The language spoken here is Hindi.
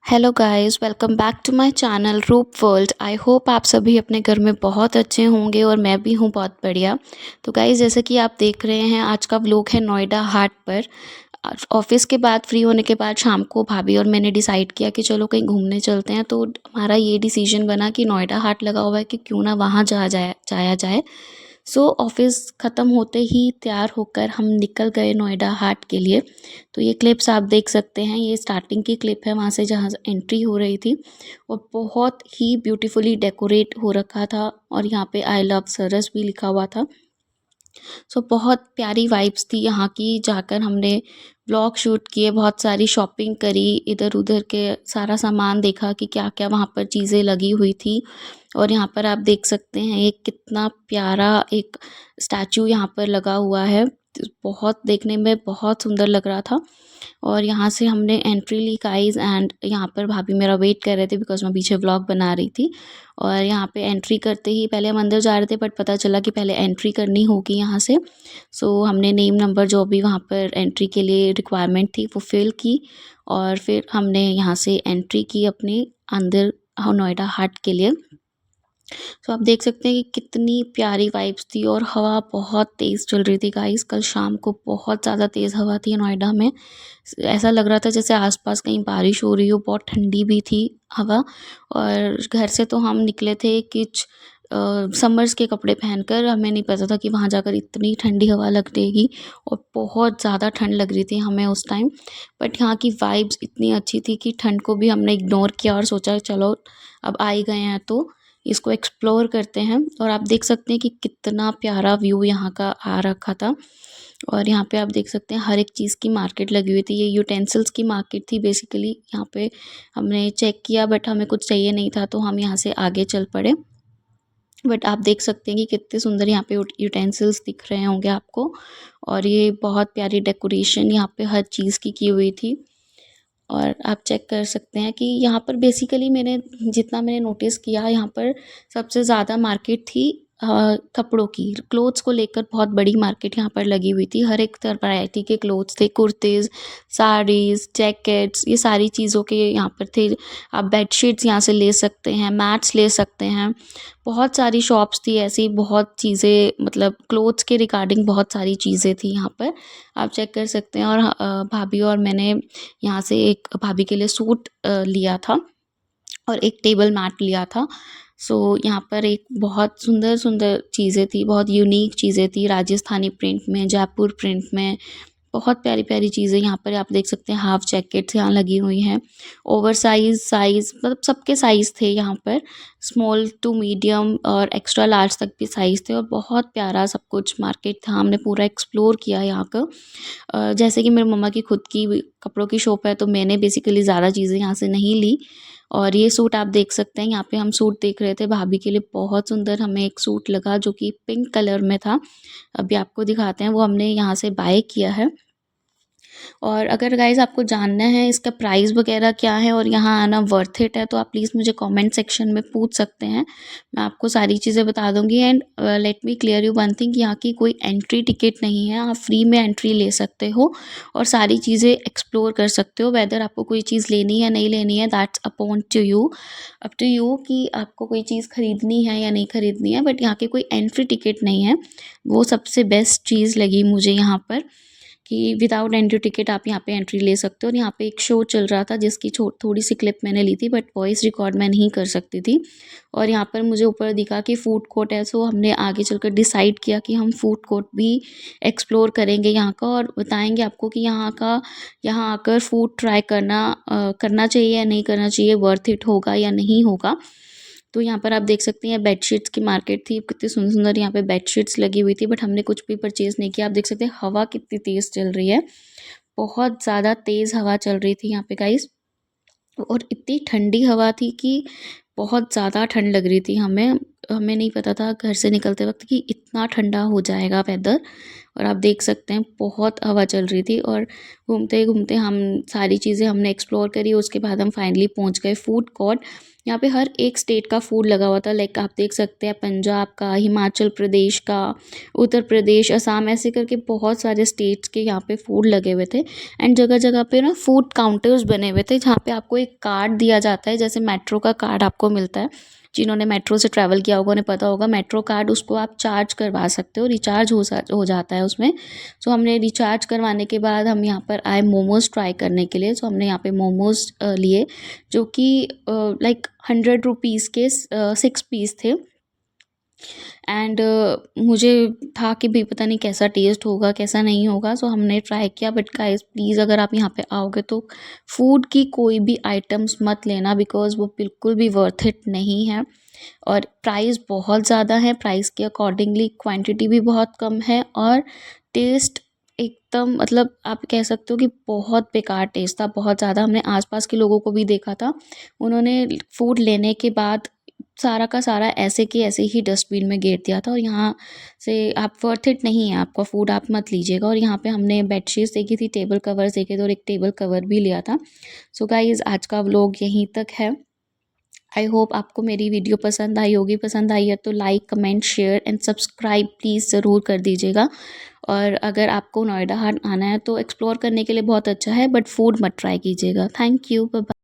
Hello guys, welcome back to my channel Roop world. I hope आप सभी अपने घर में बहुत अच्छे होंगे और मैं भी हूँ बहुत बढ़िया। तो गाइस, जैसे कि आप देख रहे हैं, आज का व्लॉग है नोएडा हाट पर। ऑफिस के बाद फ्री होने के बाद शाम को भाभी और मैंने डिसाइड किया कि चलो कहीं घूमने चलते हैं। तो हमारा ये डिसीजन बना कि नोएडा हाट लगा हुआ है कि क्यों ना वहाँ जाया जाए। सो ऑफिस ख़त्म होते ही तैयार होकर हम निकल गए नोएडा हाट के लिए। तो ये क्लिप्स आप देख सकते हैं, ये स्टार्टिंग की क्लिप है वहाँ से जहाँ एंट्री हो रही थी। और बहुत ही ब्यूटीफुली डेकोरेट हो रखा था और यहाँ पे आई लव सरस भी लिखा हुआ था। सो बहुत प्यारी वाइब्स थी यहाँ की। जाकर हमने व्लॉग शूट किए, बहुत सारी शॉपिंग करी, इधर उधर के सारा सामान देखा कि क्या क्या वहाँ पर चीज़ें लगी हुई थी। और यहाँ पर आप देख सकते हैं एक कितना प्यारा एक स्टैचू यहाँ पर लगा हुआ है। बहुत देखने में बहुत सुंदर लग रहा था। और यहाँ से हमने एंट्री ली गाइस, एंड यहाँ पर भाभी मेरा वेट कर रहे थे बिकॉज मैं पीछे व्लॉग बना रही थी। और यहाँ पे एंट्री करते ही पहले हम अंदर जा रहे थे बट पता चला कि पहले एंट्री करनी होगी यहाँ से। सो हमने नेम नंबर जो भी वहाँ पर एंट्री के लिए रिक्वायरमेंट थी वो फिल की। और फिर हमने यहाँ से एंट्री की अपने अंदर नोएडा हाट के लिए। तो आप देख सकते हैं कि कितनी प्यारी वाइब्स थी और हवा बहुत तेज़ चल रही थी गाइस। कल शाम को बहुत ज़्यादा तेज़ हवा थी नोएडा में। ऐसा लग रहा था जैसे आसपास कहीं बारिश हो रही हो। बहुत ठंडी भी थी हवा। और घर से तो हम निकले थे कुछ समर्स के कपड़े पहनकर। हमें नहीं पता था कि वहाँ जाकर इतनी ठंडी हवा लगेगी और बहुत ज़्यादा ठंड लग रही थी हमें उस टाइम। बट यहाँ की वाइब्स इतनी अच्छी थी कि ठंड को भी हमने इग्नोर किया और सोचा चलो अब आ ही गए हैं तो इसको एक्सप्लोर करते हैं। और आप देख सकते हैं कि कितना प्यारा व्यू यहाँ का आ रखा था। और यहाँ पे आप देख सकते हैं हर एक चीज़ की मार्केट लगी हुई थी। ये यूटेंसिल्स की मार्केट थी बेसिकली। यहाँ पे हमने चेक किया बट हमें कुछ चाहिए नहीं था तो हम यहाँ से आगे चल पड़े। बट आप देख सकते हैं कि कितने सुंदर यहाँ पे यूटेंसिल्स दिख रहे होंगे आपको। और ये बहुत प्यारी डेकोरेशन यहाँ पे हर चीज़ की हुई थी। और आप चेक कर सकते हैं कि यहाँ पर बेसिकली मैंने नोटिस किया, यहाँ पर सबसे ज़्यादा मार्केट थी कपड़ों की। क्लोथ्स को लेकर बहुत बड़ी मार्केट यहाँ पर लगी हुई थी। हर एक तरह वैरायटी के क्लोथ्स थे, कुर्तीज़, साड़ीज़, जैकेट्स, ये सारी चीज़ों के यहाँ पर थे। आप बेडशीट्स यहाँ से ले सकते हैं, मैट्स ले सकते हैं। बहुत सारी शॉप्स थी ऐसी, बहुत चीज़ें मतलब क्लोथ्स के रिगार्डिंग बहुत सारी चीज़ें थी यहाँ पर। आप चेक कर सकते हैं। और भाभी और मैंने यहाँ से एक भाभी के लिए सूट लिया था और एक टेबल मैट लिया था। सो यहाँ पर एक बहुत सुंदर सुंदर चीज़ें थी, बहुत यूनिक चीज़ें थी, राजस्थानी प्रिंट में, जयपुर प्रिंट में। बहुत प्यारी प्यारी चीज़ें यहाँ पर आप देख सकते हैं। हाफ जैकेट्स यहाँ लगी हुई हैं। ओवर साइज़ मतलब सबके साइज़ थे यहाँ पर, स्मॉल टू मीडियम और एक्स्ट्रा लार्ज तक भी साइज़ थे। और बहुत प्यारा सब कुछ मार्केट था, हमने पूरा एक्सप्लोर किया यहाँ का। जैसे कि मेरी मम्मा की खुद की कपड़ों की शॉप है तो मैंने बेसिकली ज़्यादा चीज़ें यहाँ से नहीं ली। और ये सूट आप देख सकते हैं, यहाँ पे हम सूट देख रहे थे भाभी के लिए। बहुत सुंदर हमें एक सूट लगा जो कि पिंक कलर में था। अभी आपको दिखाते हैं, वो हमने यहाँ से बाय किया है। और अगर गाइज़ आपको जानना है इसका प्राइस वगैरह क्या है और यहाँ आना वर्थ इट है तो आप प्लीज़ मुझे कमेंट सेक्शन में पूछ सकते हैं। मैं आपको सारी चीज़ें बता दूँगी। And let me clear you one thing, यहाँ की कोई एंट्री टिकट नहीं है। आप फ्री में एंट्री ले सकते हो और सारी चीज़ें एक्सप्लोर कर सकते हो। वेदर आपको कोई चीज़ लेनी है नहीं लेनी है, that's upon to you, up to you कि आपको कोई चीज़ खरीदनी है या नहीं खरीदनी है। बट यहाँ की कोई एंट्री टिकट नहीं है। वो सबसे बेस्ट चीज़ लगी मुझे यहाँ पर कि विदाउट एंट्री टिकट आप यहाँ पे एंट्री ले सकते हो। और यहाँ पे एक शो चल रहा था जिसकी थोड़ी सी क्लिप मैंने ली थी बट वॉइस रिकॉर्ड मैं नहीं कर सकती थी। और यहाँ पर मुझे ऊपर दिखा कि फूड कोर्ट है, सो हमने आगे चलकर डिसाइड किया कि हम फूड कोर्ट भी एक्सप्लोर करेंगे यहाँ का और बताएंगे आपको कि यहाँ आकर फूड ट्राई करना चाहिए या नहीं करना चाहिए, वर्थ इट होगा या नहीं होगा। तो यहाँ पर आप देख सकते हैं बेडशीट्स की मार्केट थी। कितनी सुंदर सुंदर यहाँ पे बेडशीट्स लगी हुई थी बट हमने कुछ भी परचेज़ नहीं किया। आप देख सकते हैं हवा कितनी तेज़ चल रही है, बहुत ज़्यादा तेज़ हवा चल रही थी यहाँ पे गाइस। और इतनी ठंडी हवा थी कि बहुत ज़्यादा ठंड लग रही थी हमें। हमें नहीं पता था घर से निकलते वक्त कि इतना ठंडा हो जाएगा वेदर। और आप देख सकते हैं बहुत हवा चल रही थी और घूमते घूमते हम सारी चीज़ें हमने एक्सप्लोर करी। उसके बाद हम फाइनली पहुंच गए फूड कोर्ट। यहाँ पे हर एक स्टेट का फूड लगा हुआ था। लाइक आप देख सकते हैं पंजाब का, हिमाचल प्रदेश का, उत्तर प्रदेश, असम, ऐसे करके बहुत सारे स्टेट्स के यहाँ पे फूड लगे हुए थे। एंड जगह जगह पे ना फूड काउंटर्स बने हुए थे जहाँ पे आपको एक कार्ड दिया जाता है, जैसे मेट्रो का कार्ड आपको मिलता है। जिन्होंने मेट्रो से ट्रैवल किया होगा उन्हें पता होगा, मेट्रो कार्ड उसको आप चार्ज करवा सकते हो, रिचार्ज हो जाता है उसमें। सो हमने रिचार्ज करवाने के बाद हम यहाँ पर आए मोमोज़ ट्राई करने के लिए। सो हमने यहाँ पे मोमोज़ लिए जो कि लाइक 100 रुपीज़ के 6 पीस थे। एंड मुझे था कि भाई पता नहीं कैसा टेस्ट होगा कैसा नहीं होगा। सो हमने ट्राई किया। बट गाइस प्लीज़ अगर आप यहाँ पे आओगे तो फूड की कोई भी आइटम्स मत लेना, बिकॉज़ वो बिल्कुल भी वर्थ इट नहीं है। और प्राइस बहुत ज़्यादा है, प्राइस के अकॉर्डिंगली क्वांटिटी भी बहुत कम है और टेस्ट एकदम मतलब आप कह सकते हो कि बहुत बेकार टेस्ट था, बहुत ज़्यादा। हमने आसपास के लोगों को भी देखा था, उन्होंने फूड लेने के बाद सारा का सारा ऐसे के ऐसे ही डस्टबिन में गिर दिया था। और यहाँ से आप वर्थ इट नहीं है आपका फूड, आप मत लीजिएगा। और यहाँ पे हमने बेडशीट्स देखी थी, टेबल कवर्स देखे थे और एक टेबल कवर भी लिया था। सो गाइज़ आज का व्लॉग यहीं तक है। आई होप आपको मेरी वीडियो पसंद आई होगी। पसंद आई है तो like comment share and subscribe please ज़रूर कर दीजिएगा। और अगर आपको नोएडा हाट आना है तो एक्सप्लोर करने के लिए बहुत अच्छा है, बट फूड मत ट्राई कीजिएगा। Thank you, bye bye.